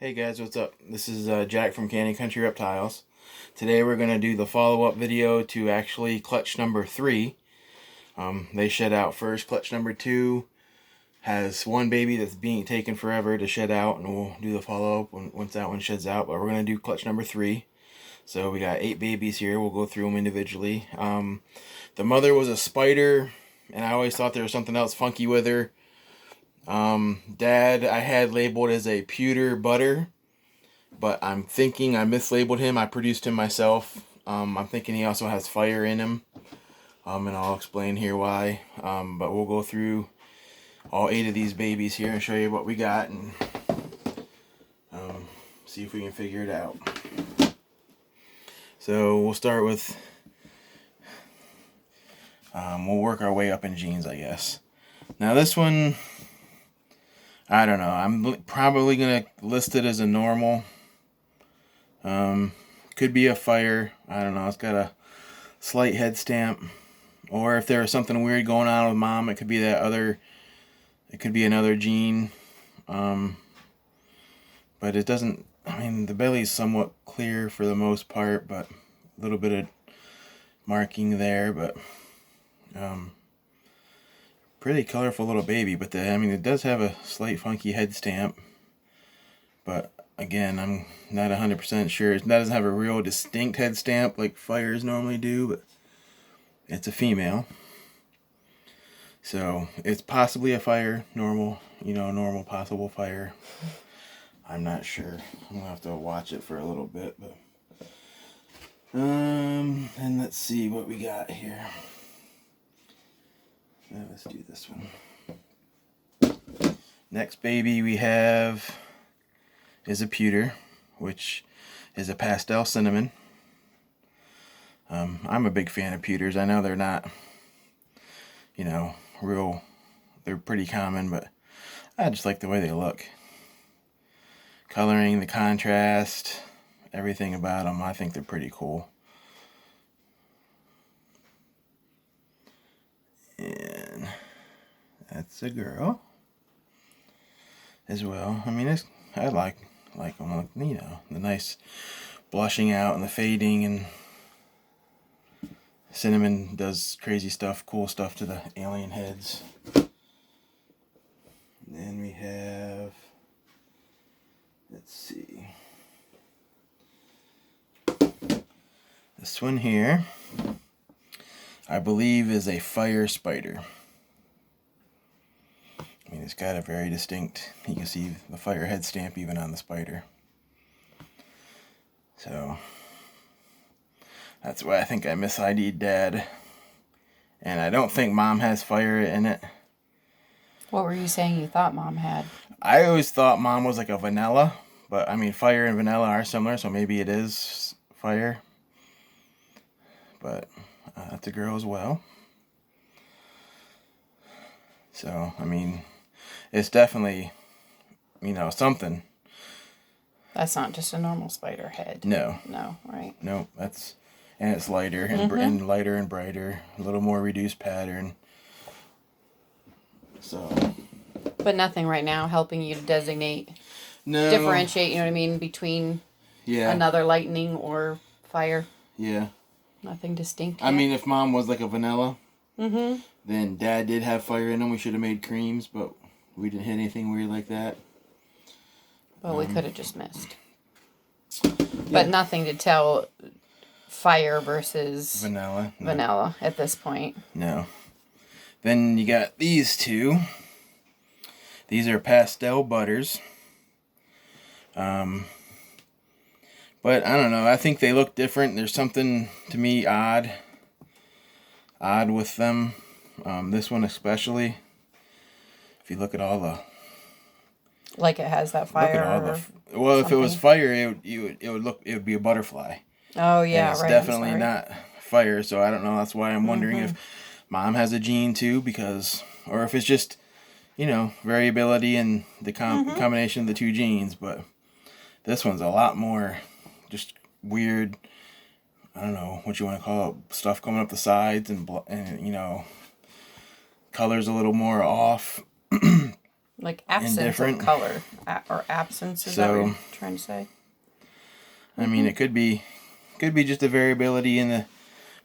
Hey guys, what's up? This is Jack from Candy Country Reptiles. Today we're going to do the follow-up video to actually clutch number 3. They shed out first. Clutch number 2 has one baby that's being taken forever to shed out, and we'll do the follow-up once that one sheds out. But we're going to do clutch number 3. So we got 8 babies here. We'll go through them individually. The mother was a spider, and I always thought there was something else funky with her. Dad I had labeled as a pewter butter, but I'm thinking I mislabeled him. I produced him myself. I'm thinking he also has fire in him, and I'll explain here why. But we'll go through all 8 of these babies here and show you what we got, and see if we can figure it out. So we'll start with, we'll work our way up in genes, I guess. Now this one, I don't know. I'm probably going to list it as a normal. Could be a fire. I don't know. It's got a slight head stamp. Or if there was something weird going on with mom, it could be that other, it could be another gene. But it doesn't, I mean, the belly's somewhat clear for the most part, but a little bit of marking there, but pretty colorful little baby. But I mean, it does have a slight funky head stamp, but again, I'm not 100% sure. It doesn't have a real distinct head stamp like fires normally do, but it's a female, so it's possibly a fire. Normal, you know, normal possible fire. I'm not sure. I'm gonna have to watch it for a little bit, but and let's see what we got here. Let's do this one. Next baby we have is a pewter, which is a pastel cinnamon. I'm a big fan of pewters. I know they're not, you know, real, they're pretty common, but I just like the way they look. Coloring, the contrast, everything about them, I think they're pretty cool. And that's a girl as well. I mean, I like them, you know, the nice blushing out and the fading, and cinnamon does crazy stuff, cool stuff to the alien heads. And then we have, let's see, this one here, I believe is a fire spider. I mean, it's got a very distinct, you can see the fire head stamp even on the spider. So that's why I think I mis-ID'd Dad. And I don't think Mom has fire in it. What were you saying you thought Mom had? I always thought Mom was like a vanilla, but I mean, fire and vanilla are similar, so maybe it is fire. But that's a girl as well. So, I mean, it's definitely, you know, something. That's not just a normal spider head. No. No, right? No, that's, and it's lighter and, and lighter and brighter, a little more reduced pattern. So. But nothing right now helping you to designate, differentiate, you know what I mean, between another lightning or fire. Yeah. Nothing distinct yet. I mean, if Mom was like a vanilla, then Dad did have fire in him. We should have made creams, but we didn't hit anything weird like that. Well, we could have just missed. But nothing to tell fire versus vanilla at this point. No. Then you got these two. These are pastel butters. But I don't know. I think they look different. There's something, to me, odd with them. This one especially. If you look at all the... Like it has that fire. Look at all the... Well, if it was fire, it would be a butterfly. Oh, yeah, and it's definitely not fire, so I don't know. That's why I'm wondering if Mom has a gene too, because... Or if it's just, you know, variability in the combination of the two genes, but this one's a lot more... just weird, I don't know what you want to call it, stuff coming up the sides, and you know, colors a little more off. like absence of color or absence. Is that what you're trying to say? I mean, it could be just a variability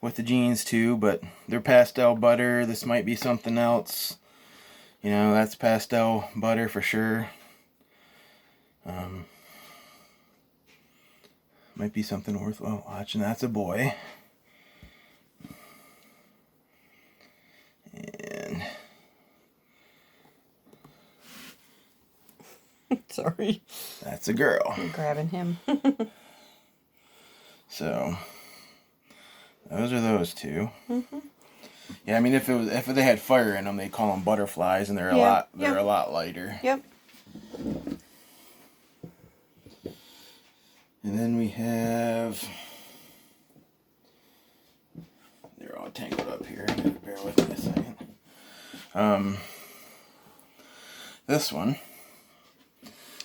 with the jeans too, but they're pastel butter. This might be something else. You know, that's pastel butter for sure. Might be something worthwhile watching. That's a boy. And sorry. That's a girl. I'm grabbing him. So those are those two. Yeah, I mean, if they had fire in them, they call them butterflies, and they're a lot lighter. Yep. And then we have, they're all tangled up here. Bear with me a second. This one.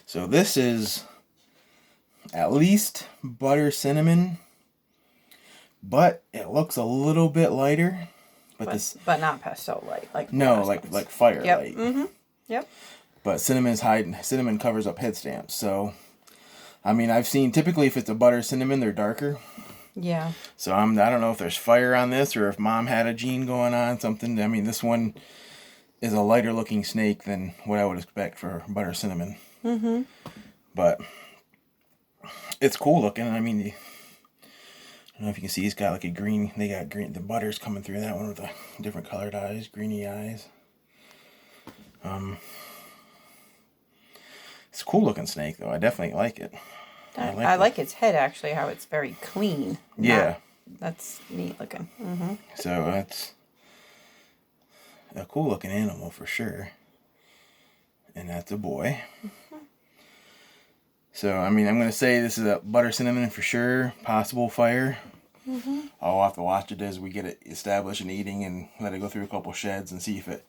So this is at least butter cinnamon, but it looks a little bit lighter. But not pastel light, like like fire light. Yep. But cinnamon covers up head stamps. So, I mean, I've seen typically if it's a butter cinnamon, they're darker. Yeah. So I don't know if there's fire on this or if mom had a gene going on, something. I mean, this one is a lighter looking snake than what I would expect for butter cinnamon. But it's cool looking. I mean, I don't know if you can see, he's got like a green. They got green. The butter's coming through that one with the different colored eyes, greeny eyes. It's a cool looking snake though. I definitely like it. I like its head actually. How it's very clean. Yeah. That's neat looking. So that's a cool looking animal for sure. And that's a boy. So, I mean, I'm going to say this is a butter cinnamon for sure. Possible fire. I'll have to watch it as we get it established and eating and let it go through a couple sheds and see if it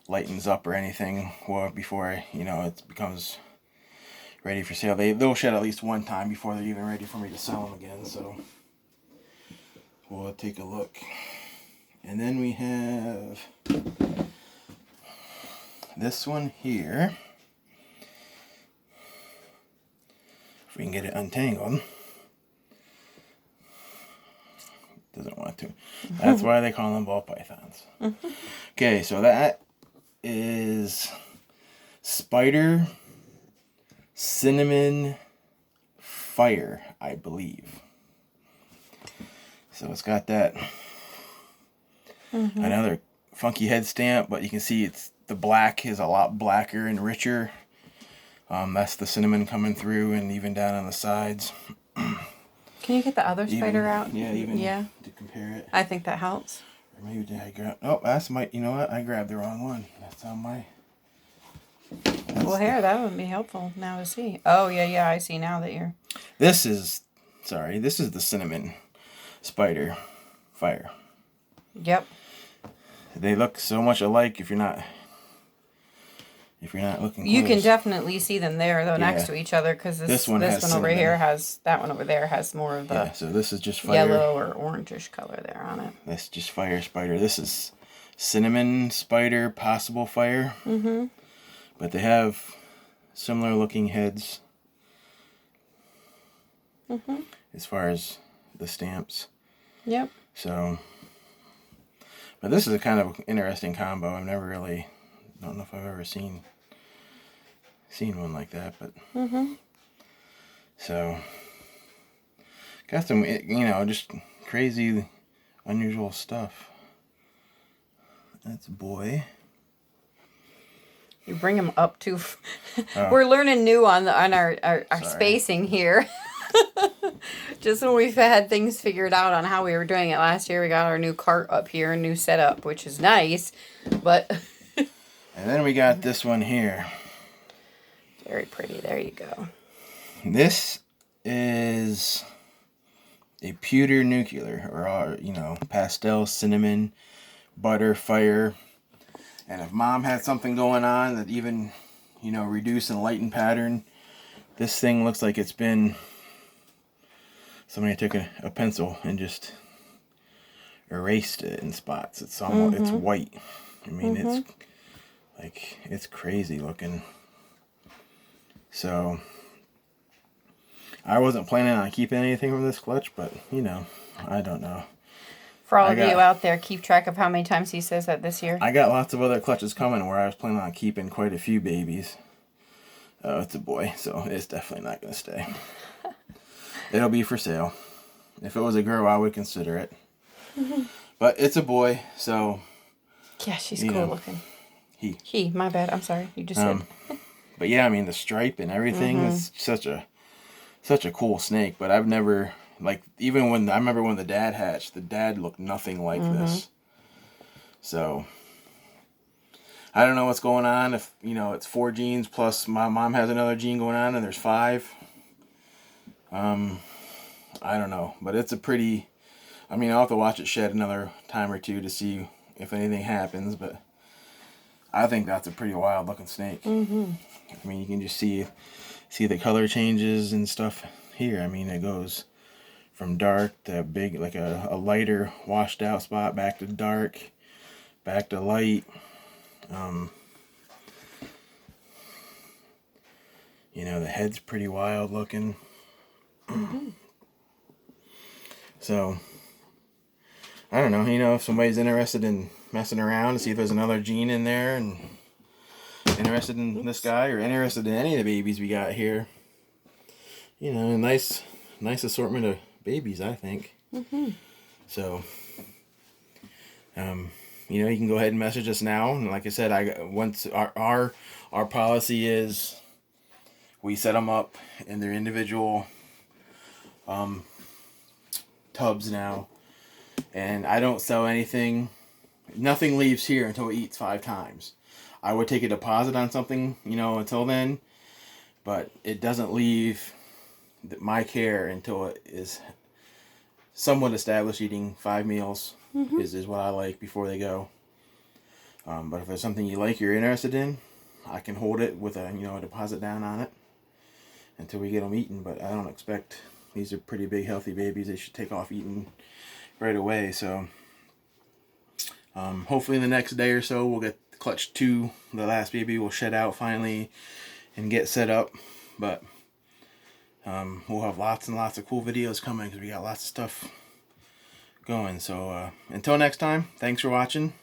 lightens up or anything before it becomes ready for sale. They'll shed at least one time before they're even ready for me to sell them again. So, we'll take a look. And then we have this one here. If we can get it untangled. Doesn't want to. That's why they call them ball pythons. Okay, so that is Spider Cinnamon Fire, I believe. So it's got that another funky head stamp, but you can see the black is a lot blacker and richer. That's the cinnamon coming through and even down on the sides. Can you get the other spider out? Yeah, to compare it. I think that helps. Or maybe did I grab... Oh, that's my... You know what? I grabbed the wrong one. That's on my... Well, here, that would be helpful now to see. Oh, yeah, I see now that you're... This is the cinnamon spider fire. Yep. They look so much alike if you're not looking close. You can definitely see them there, though, next to each other, because this one over here has... That one over there has more of the... Yeah, so this is just fire. Yellow or orangish color there on it. That's just fire spider. This is cinnamon spider, possible fire. But they have similar looking heads. As far as the stamps. Yep. So, but this is a kind of interesting combo. I've never really, don't know if I've ever seen one like that, but so got some, just crazy, unusual stuff. That's a boy. You bring him up too. We're learning new on our spacing here. Just when we've had things figured out on how we were doing it last year, we got our new cart up here, a new setup, which is nice, but... And then we got this one here. Very pretty. There you go. This is a Pewter Nuclear, or, pastel, cinnamon, butter, fire. And if mom had something going on that even, reduce and lighten pattern, this thing looks like it's been... Somebody took a pencil and just erased it in spots. It's almost it's white. I mean, Like, it's crazy looking. So, I wasn't planning on keeping anything from this clutch, but, you know, I don't know. For all of you out there, keep track of how many times he says that this year. I got lots of other clutches coming where I was planning on keeping quite a few babies. Oh, it's a boy, so it's definitely not going to stay. It'll be for sale. If it was a girl, I would consider it. But it's a boy, so... Yeah, she's cool looking. He, my bad. I'm sorry. You just said. But yeah, I mean, the stripe and everything is such a cool snake. But I've never, like, even when, I remember when the dad hatched, the dad looked nothing like this. So, I don't know what's going on. If, you know, it's 4 genes plus my mom has another gene going on and there's 5. I don't know. But it's a pretty, I mean, I'll have to watch it shed another time or two to see if anything happens. But I think that's a pretty wild looking snake. I mean, you can just see the color changes and stuff here. I mean, it goes from dark to big, like a lighter washed out spot, back to dark, back to light. You know, the head's pretty wild looking. So, I don't know, you know, if somebody's interested in messing around to see if there's another gene in there and interested in this guy or interested in any of the babies we got here, you know, a nice assortment of babies, I think. So, you know, you can go ahead and message us now. And like I said, once our policy is we set them up in their individual tubs now, and I don't sell anything. Nothing leaves here until it eats 5 times. I would take a deposit on something, you know, until then, but it doesn't leave my care until it is somewhat established eating 5 meals. Is what I like before they go. But if there's something you like, you're interested in, I can hold it with a deposit down on it until we get them eaten. But I don't expect, these are pretty big healthy babies. They should take off eating right away. So hopefully in the next day or so we'll get clutch 2, the last baby will shed out finally and get set up. But we'll have lots and lots of cool videos coming because we got lots of stuff going. So until next time, thanks for watching.